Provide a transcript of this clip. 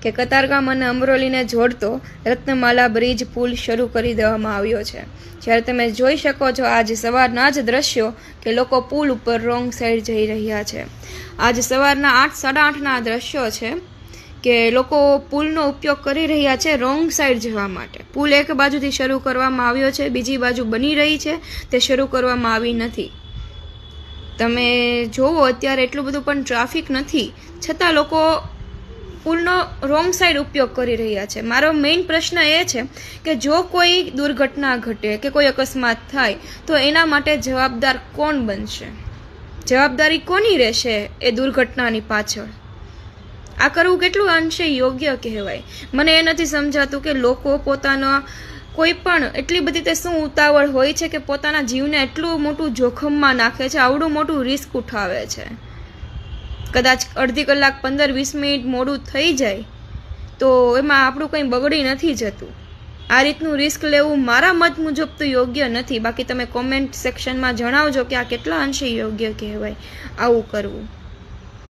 કે કતારગામ અને અમરોલીને જોડતો રત્નમાલા બ્રિજ પુલ શરૂ કરી દેવામાં આવ્યો છે। જ્યારે તમે જોઈ શકો છો આજે સવારના જ દ્રશ્યો કે લોકો પુલ ઉપર રોંગ સાઈડ જઈ રહ્યા છે। આજે સવારના 8, 8:30ના દ્રશ્યો છે કે લોકો પુલનો ઉપયોગ કરી રહ્યા છે રોંગ સાઈડ જવા માટે। પુલ એક બાજુથી શરૂ કરવામાં આવ્યો છે, બીજી બાજુ બની રહી છે, તે શરૂ કરવામાં આવી નથી। તમે જોવો અત્યારે એટલું બધું પણ ટ્રાફિક નથી, છતાં લોકો પુલનો રોંગ સાઈડ ઉપયોગ કરી રહ્યા છે। મારો મેઇન પ્રશ્ન એ છે કે જો કોઈ દુર્ઘટના ઘટે કે કોઈ અકસ્માત થાય તો એના માટે જવાબદાર કોણ બનશે? જવાબદારી કોની રહેશે એ દુર્ઘટનાની પાછળ? આ કરવું કેટલું અંશે યોગ્ય કહેવાય? મને એ નથી સમજાતું કે લોકો પોતાના કોઈ પણ એટલી બધી તે શું ઉતાવળ હોય છે કે પોતાના જીવને એટલું મોટું જોખમમાં નાખે છે, આવડું મોટું રિસ્ક ઉઠાવે છે। કદાચ અડધી કલાક 15-20 મિનિટ મોડું થઈ જાય તો એમાં આપણું કંઈ બગડી નથી જતું। આ રીતનું રિસ્ક લેવું મારા મત મુજબ તો યોગ્ય નથી। બાકી તમે કોમેન્ટ સેક્શનમાં જણાવજો કે આ કેટલા અંશે યોગ્ય કહેવાય આવું કરવું।